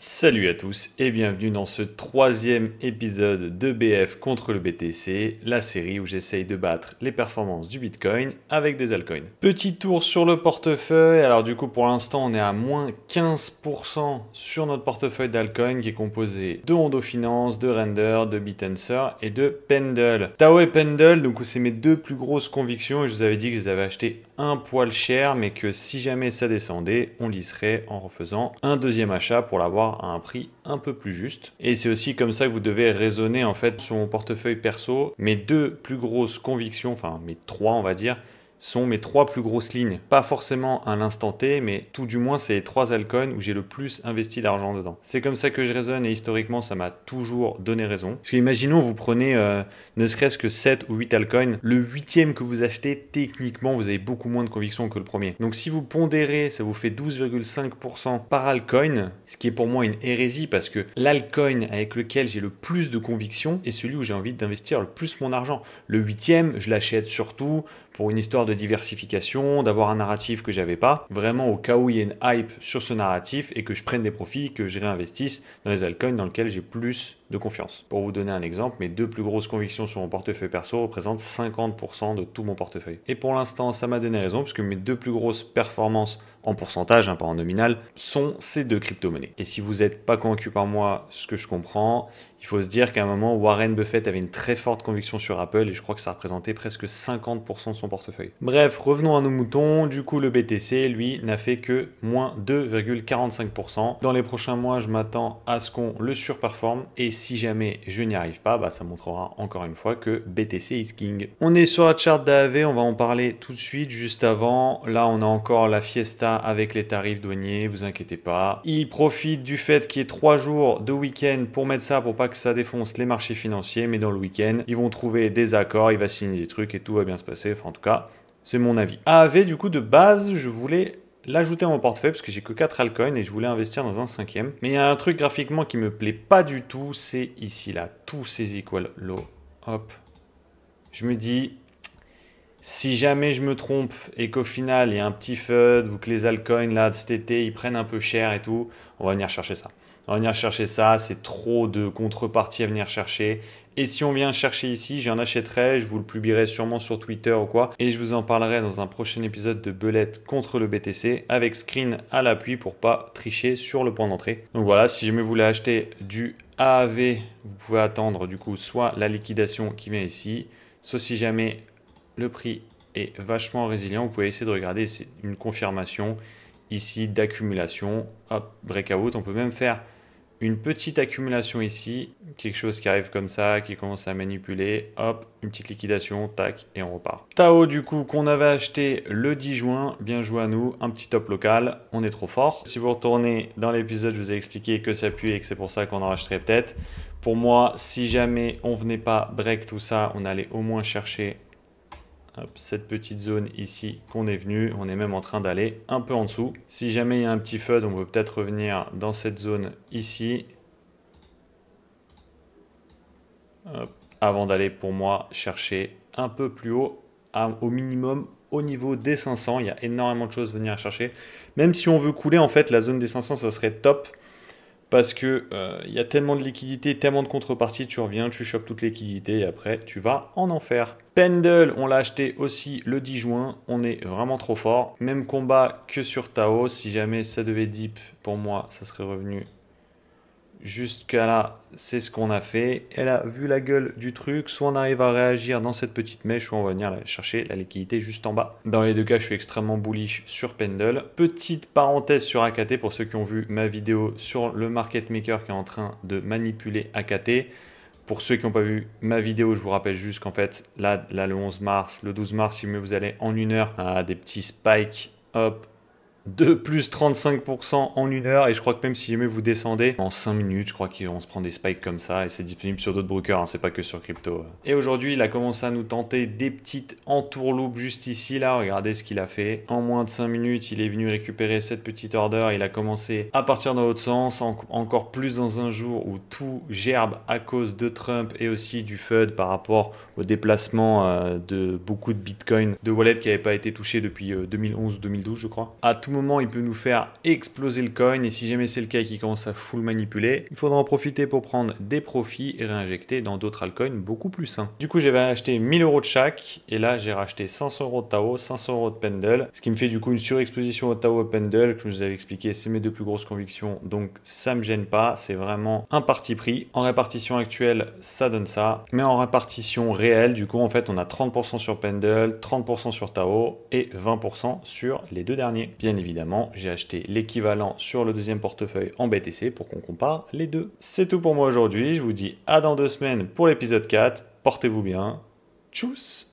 Salut à tous et bienvenue dans ce troisième épisode de BF contre le BTC, la série où j'essaye de battre les performances du Bitcoin avec des altcoins. Petit tour sur le portefeuille, alors du coup pour l'instant on est à moins 15% sur notre portefeuille d'altcoins qui est composé de Hondo Finance, de Render, de Bitanswer et de Pendle. Tao et Pendle, donc c'est mes deux plus grosses convictions et je vous avais dit que je les avais achetés un poil cher mais que si jamais ça descendait, on lisserait en refaisant un deuxième achat pour l'avoir à un prix un peu plus juste. Et c'est aussi comme ça que vous devez raisonner en fait sur mon portefeuille perso. Mes deux plus grosses convictions, enfin mes trois on va dire, sont mes trois plus grosses lignes. Pas forcément à l'instant T, mais tout du moins c'est les trois altcoins où j'ai le plus investi d'argent dedans. C'est comme ça que je raisonne et historiquement ça m'a toujours donné raison. Parce que imaginons vous prenez ne serait-ce que 7 ou 8 altcoins, le huitième que vous achetez, techniquement vous avez beaucoup moins de conviction que le premier. Donc si vous pondérez, ça vous fait 12,5% par altcoin, ce qui est pour moi une hérésie parce que l'altcoin avec lequel j'ai le plus de conviction est celui où j'ai envie d'investir le plus mon argent. Le huitième, je l'achète surtout pour une histoire de diversification, d'avoir un narratif que j'avais pas, vraiment au cas où il y a une hype sur ce narratif et que je prenne des profits, que je réinvestisse dans les altcoins dans lesquels j'ai plus de confiance. Pour vous donner un exemple, mes deux plus grosses convictions sur mon portefeuille perso représentent 50% de tout mon portefeuille. Et pour l'instant, ça m'a donné raison puisque mes deux plus grosses performances en pourcentage, pas en nominal, sont ces deux crypto-monnaies. Et si vous n'êtes pas convaincu par moi, ce que je comprends, il faut se dire qu'à un moment, Warren Buffett avait une très forte conviction sur Apple et je crois que ça représentait presque 50% de son portefeuille. Bref, revenons à nos moutons. Du coup, le BTC, lui, n'a fait que moins 2,45%. Dans les prochains mois, je m'attends à ce qu'on le surperforme et si jamais je n'y arrive pas, ça montrera encore une fois que BTC is king. On est sur la charte d'AAV, on va en parler tout de suite. Juste avant, là, on a encore la fiesta avec les tarifs douaniers, vous inquiétez pas. Ils profitent du fait qu'il y ait 3 jours de week-end pour mettre ça, pour pas que ça défonce les marchés financiers, mais dans le week-end, ils vont trouver des accords, il va signer des trucs et tout va bien se passer. Enfin, en tout cas, c'est mon avis. AAV, du coup, de base, je voulais l'ajouter à mon portefeuille parce que j'ai que 4 altcoins et je voulais investir dans un cinquième. Mais il y a un truc graphiquement qui me plaît pas du tout, c'est ici, là, tous ces equal low. Hop. Je me dis, si jamais je me trompe et qu'au final il y a un petit FUD ou que les altcoins là de cet été ils prennent un peu cher et tout, on va venir chercher ça. On va venir chercher ça, c'est trop de contrepartie à venir chercher. Et si on vient chercher ici, j'en achèterai, je vous le publierai sûrement sur Twitter ou quoi. Et je vous en parlerai dans un prochain épisode de Belette contre le BTC avec screen à l'appui pour pas tricher sur le point d'entrée. Donc voilà, si jamais vous voulez acheter du AAV, vous pouvez attendre du coup soit la liquidation qui vient ici, soit si jamais le prix est vachement résilient, vous pouvez essayer de regarder, c'est une confirmation ici d'accumulation. Hop, breakout, on peut même faire une petite accumulation ici, quelque chose qui arrive comme ça, qui commence à manipuler, hop, une petite liquidation, tac, et on repart. Tao du coup qu'on avait acheté le 10 juin, bien joué à nous, un petit top local, on est trop fort. Si vous retournez dans l'épisode, je vous ai expliqué que ça pue et que c'est pour ça qu'on en rachèterait peut-être. Pour moi, si jamais on venait pas break tout ça, on allait au moins chercher cette petite zone ici qu'on est venu, on est même en train d'aller un peu en dessous. Si jamais il y a un petit FUD, on peut peut-être revenir dans cette zone ici. Hop, avant d'aller pour moi chercher un peu plus haut, au minimum au niveau des 500. Il y a énormément de choses à venir chercher. Même si on veut couler, en fait, la zone des 500, ça serait top. Parce que y a tellement de liquidités, tellement de contreparties, tu reviens, tu chopes toute liquidité et après tu vas en enfer. Pendle, on l'a acheté aussi le 10 juin, on est vraiment trop fort. Même combat que sur Tao, si jamais ça devait dip, pour moi ça serait revenu jusqu'à là, c'est ce qu'on a fait. Elle a vu la gueule du truc, soit on arrive à réagir dans cette petite mèche, soit on va venir chercher la liquidité juste en bas. Dans les deux cas, je suis extrêmement bullish sur Pendle. Petite parenthèse sur AKT, pour ceux qui ont vu ma vidéo sur le market maker qui est en train de manipuler AKT. Pour ceux qui n'ont pas vu ma vidéo, je vous rappelle juste qu'en fait, là, le 11 mars, le 12 mars, si vous allez en une heure, à des petits spikes, hop, de plus 35% en une heure, et je crois que même si jamais vous descendez en 5 minutes, je crois qu'on se prend des spikes comme ça, et c'est disponible sur d'autres brokers, hein, c'est pas que sur crypto. Et aujourd'hui, il a commencé à nous tenter des petites entourloupes juste ici, là, regardez ce qu'il a fait. En moins de 5 minutes, il est venu récupérer cette petite order, il a commencé à partir dans l'autre sens, encore plus dans un jour où tout gerbe à cause de Trump et aussi du FUD par rapport au déplacement de beaucoup de Bitcoin, de wallets qui n'avaient pas été touchés depuis 2011 ou 2012, je crois. À tout tout moment, il peut nous faire exploser le coin. Et si jamais c'est le cas et qu'il commence à full manipuler, il faudra en profiter pour prendre des profits et réinjecter dans d'autres altcoins beaucoup plus sains. Du coup, j'avais acheté 1000 euros de chaque. Et là, j'ai racheté 500 euros de Tao, 500 euros de Pendle. Ce qui me fait du coup une surexposition au Tao et au Pendle. Que je vous avais expliqué, c'est mes deux plus grosses convictions. Donc, ça me gêne pas. C'est vraiment un parti pris. En répartition actuelle, ça donne ça. Mais en répartition réelle, du coup, en fait, on a 30% sur Pendle, 30% sur Tao et 20% sur les deux derniers. Bien évidemment, j'ai acheté l'équivalent sur le deuxième portefeuille en BTC pour qu'on compare les deux. C'est tout pour moi aujourd'hui. Je vous dis à dans 2 semaines pour l'épisode 4. Portez-vous bien. Tchuss!